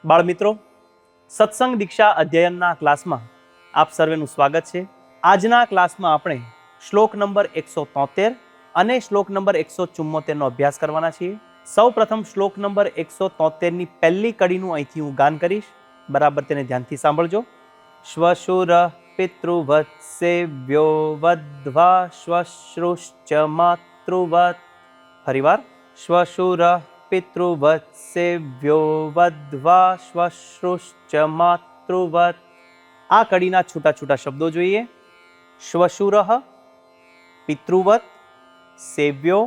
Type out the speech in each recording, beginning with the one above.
બાળ મિત્રો, સત્સંગ દીક્ષા અધ્યયનના ક્લાસમાં આપ સર્વેનું સ્વાગત છે. આજના ક્લાસમાં આપણે શ્લોક નંબર 173 અને શ્લોક નંબર 174 નો અભ્યાસ કરવાના છીએ. સૌ પ્રથમ શ્લોક નંબર 173 ની પહેલી કડીનું અહીંથી હું ગાન કરીશ. બરાબર તેને ધ્યાનથી સાંભળજો. શ્વશુર પિતૃવત્સેવ્યો વદ્ધ્વા શ્વશ્રુશ્ચ માતૃવત. ફરીવાર. શ્વશુર પિતૃવત્સેવ્યો વદ્ધ્વા શ્વશ્રુશ્ચ માતૃવત. આ કડીના છૂટા છૂટા શબ્દો જોઈએ. શ્વશુરઃ પિતૃવત સેવ્યો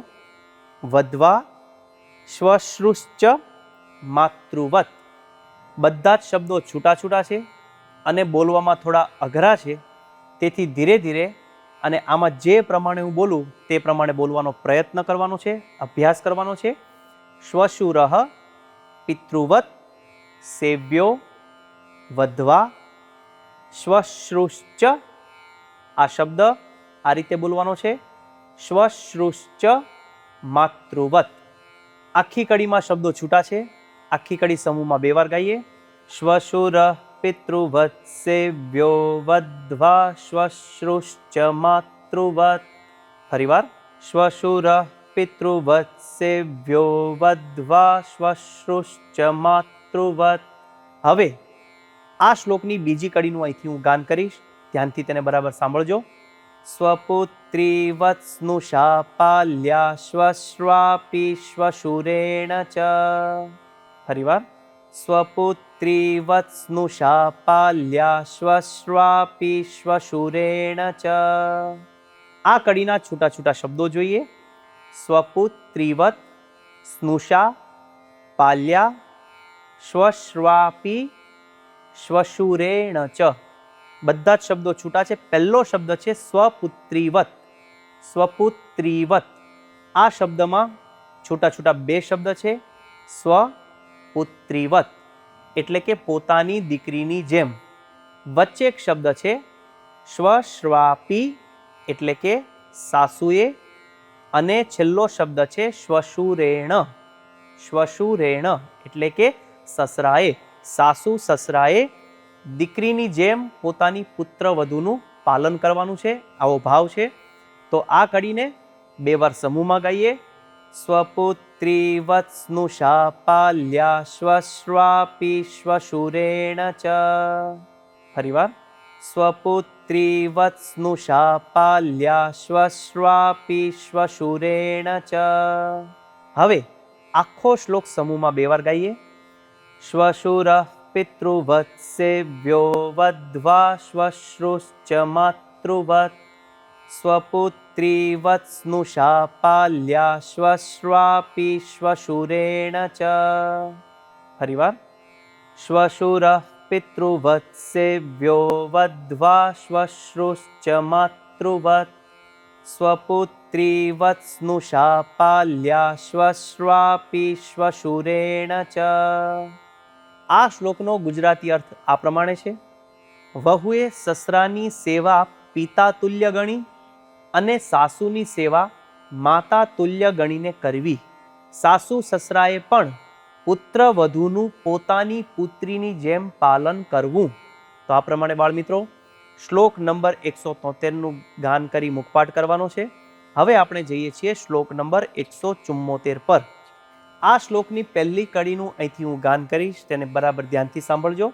વદ્ધ્વા શ્વશ્રુશ્ચ માતૃવત. બધા જ શબ્દો છૂટા છૂટા છે અને બોલવામાં થોડા અઘરા છે. તેથી ધીરે ધીરે અને આમાં જે પ્રમાણે હું બોલું તે પ્રમાણે બોલવાનો પ્રયત્ન કરવાનો છે, અભ્યાસ કરવાનો છે. શ્વશુરઃ પિતૃવત સેવ્યો વદ્ધ્વા શ્વશ્રુશ્ચ. આ શબ્દ આ રીતે બોલવાનો છે, શ્વશ્રુશ્ચ માતૃવત. આખી કડીમાં શબ્દો છૂટા છે. આખી કડી સમૂહમાં 2 વાર ગાઈએ. શ્વશુર પિતૃવત સેવ્યો વદ્ધ્વા શ્વશ્રુશ્ચ માતૃવત. ફરીવાર. શ્વશુર પિતૃવત સેવ્યો વદ્ધ્વા શ્વશ્રુશ્ચ માતૃવત. હવે આ શ્લોકની બીજી કડીનું અહીંથી હું ગાન કરીશ. ધ્યાનથી તેને બરાબર સાંભળજો. સ્વપુત્રીવત સ્નુષા પાલ્યા શ્વશ્વાપી શ્વશુરેણ ચ. ફરીવાર. સ્વપુત્રીવત સ્નુષા પાલ્યા શ્વશ્વાપી શ્વશુરેણ ચ. આ કડીના છૂટા છૂટા શબ્દો જોઈએ. સ્વપુત્રીવત સ્નુષા પાલ્યા શ્વશ્વાપી શ્વશુરેણ ચ. બધા જ શબ્દો છૂટા છે. પહેલો શબ્દ છે સ્વપુત્રીવત. સ્વપુત્રીવત. આ શબ્દમાં છૂટા છૂટા 2 શબ્દ છે. સ્વપુત્રીવત એટલે કે પોતાની દીકરીની જેમ. વચ્ચે એક શબ્દ છે શ્વશ્વાપી એટલે કે સાસુએ. અને છેલ્લો શબ્દ છે શ્વશુરેણ. શ્વશુરેણ એટલે કે સસરાએ. સાસુ સસરાએ દીકરીની જેમ પોતાની પુત્રવધૂનું પાલન કરવાનું છે, આવો ભાવ છે. તો આ કડીને 2 વાર સમૂહમાં ગાઈએ. સ્વપુત્રીવત સ્નુષા પાલ્યા શ્વશ્વાપી શ્વશુરેણ ચ. ફરીવાર. સ્વપુત્રીવત સ્નુષા પાલ્યા શ્વશ્વાપી શ્વશુરેણ ચ. હવે આખો શ્લોક સમૂહમાં 2 વાર ગાઈએ. શ્વશુર પિતૃવત સેવ્યો વદ્ધ્વા શ્વશ્રુશ્ચ માતૃવત. સ્વપુત્રીવત સ્નુષા પાલ્યા શ્વશ્વાપી શ્વશુરેણ ચ. ફરીવાર. શ્વશુર પિતૃવત સેવ્યો વદ્ધ્વા શ્વશ્રુશ્ચ માતૃવત. સ્વપુત્રીવત સ્નુષા પાલ્યા શ્વશ્વાપી શ્વશુરેણ ચ. આ શ્લોકનો ગુજરાતી અર્થ આ પ્રમાણે છે. વહુએ સસરાની સેવા પિતા તુલ્ય ગણી અને સાસુની સેવા માતા તુલ્ય ગણીને કરવી. સાસુ સસરાએ પણ પુત્ર વધુનું પોતાની પુત્રીની જેમ પાલન કરવું. તો આ પ્રમાણે બાળ મિત્રો શ્લોક નંબર 173 નું ગાન કરી મુખપાઠ કરવાનો છે. હવે આપણે જઈએ છીએ શ્લોક નંબર 174 પર. આ શ્લોકની પહેલી કડીનું અહીંથી હું ગાન કરીશ. તેને બરાબર ધ્યાનથી સાંભળજો.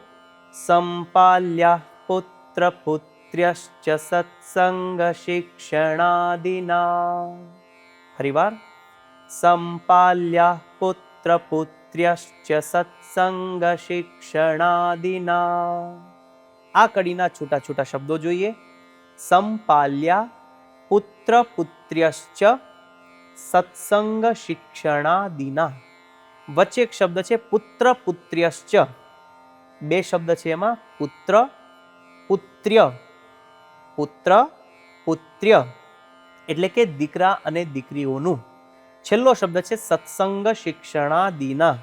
સંપાલ્યા પુત્ર પુત્ર્યશ્ચ સત્સંગ શિક્ષણાદિના. ફરીવાર. સંપાલ્યા પુત્ર પુત્ર્યશ્ચ સત્સંગ શિક્ષણાદિના. આ કડીના છૂટા છૂટા શબ્દો જોઈએ. સંપાલ્યા પુત્ર પુત્ર્યશ્ચ સત્સંગ શિક્ષણાદિના. વચ્ચે એક શબ્દ છે પુત્ર પુત્ર્યશ્ચ. 2 શબ્દ છે એમાં. પુત્ર પુત્ર્ય. પુત્ર પુત્ર્ય એટલે કે દીકરા અને દીકરીઓનું. છેલ્લો શબ્દ છે સત્સંગ શિક્ષણાદિના.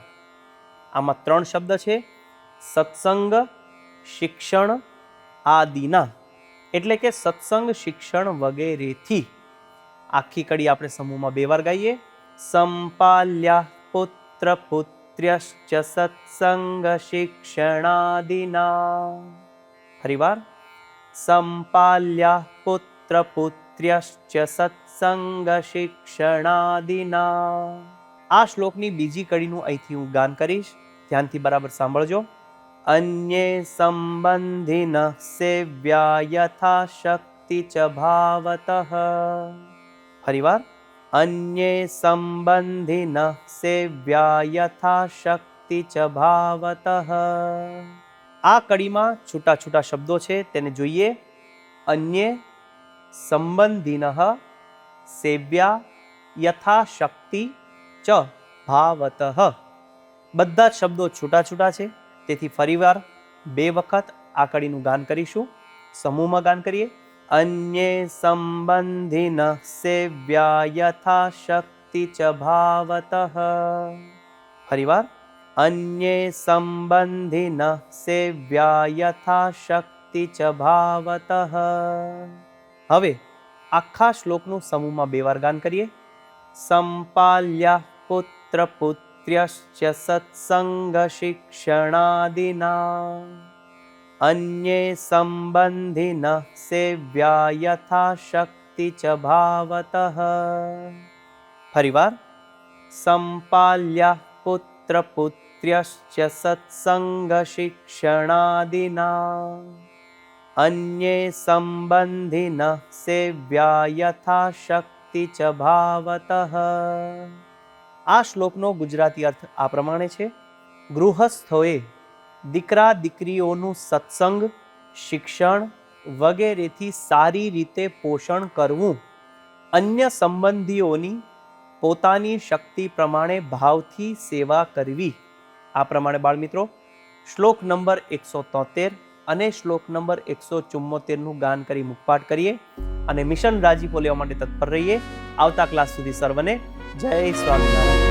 આમાં 3 શબ્દ છે. સત્સંગ શિક્ષણ આદિના એટલે કે સત્સંગ શિક્ષણ વગેરેથી. આખી કડી આપણે સમૂહમાં 2 વાર ગાઈએ. સંપાલ્યા પુત્ર પુત્ર પુત્ર્યશ્ચ સત્સંગ શિક્ષણાદિના. ફરીવાર, સંપાલ્યા પુત્ર પુત્ર્યશ્ચ સત્સંગ શિક્ષણાદિના. આ શ્લોકની બીજી કડીનું અહીંથી હું ગાન કરીશ, ધ્યાનથી બરાબર સાંભળજો. અન્યે સંબંધિન સેવ્યા યથા શક્તિ ચ ભાવતઃ. ફરીવાર, અન્યે સંબંધિન સેવ્યા યથા શક્તિ ચ ભાવતઃ. આ કડીમાં છૂટા છૂટા શબ્દો છે, તેને જોઈએ. અન્ય સંબંધિનઃ સેવ્યા યથા શક્તિ ચ ભાવતઃ. બધા જ શબ્દો છૂટા છૂટા છે, તેથી ફરીવાર 2 વખત આ કડીનું ગાન કરીશું. સમૂહમાં ગાન કરીએ. અન્યે સંબંધિન સેવ્યા યથા શક્તિ ચ ભાવતઃ. ફરીવાર, અન્યે સંબંધિન સેવ્યા યથા શક્તિ ચ ભાવતઃ. હવે આખા શ્લોકનું સમૂહમાં 2 વાર ગાન કરીએ. સંપાલ્યા પુત્ર પુત્ર્યશ્ચ સત્સંગ શિક્ષણાદિના. અન્યે સંબંધિન સેવ્યા યથા શક્તિ ચ ભાવતઃ. ફરીવાર, સંપાલ્યા પુત્ર પુત્ર્યશ્ચ સત્સંગ શિક્ષણાદિના. અન્યે સંબંધિન સેવ્યા યથા શક્તિ ચ ભાવતઃ. આ શ્લોકનો ગુજરાતી અર્થ આ પ્રમાણે છે. ગૃહસ્થોએ દીકરા દીકરીઓનું સત્સંગ, શિક્ષણ વગેરેથી સારી રીતે પોષણ કરવું, અન્ય સંબંધીઓની પોતાની શક્તિ પ્રમાણે ભાવથી સેવા કરવી. આ પ્રમાણે બાળમિત્રો શ્લોક નંબર 173 અને શ્લોક નંબર 174નું ગાન કરી મુખપાઠ કરીએ અને મિશન રાજીપો લેવા માટે તત્પર રહીએ. આવતા ક્લાસ સુધી સર્વને જય સ્વામિનારાયણ.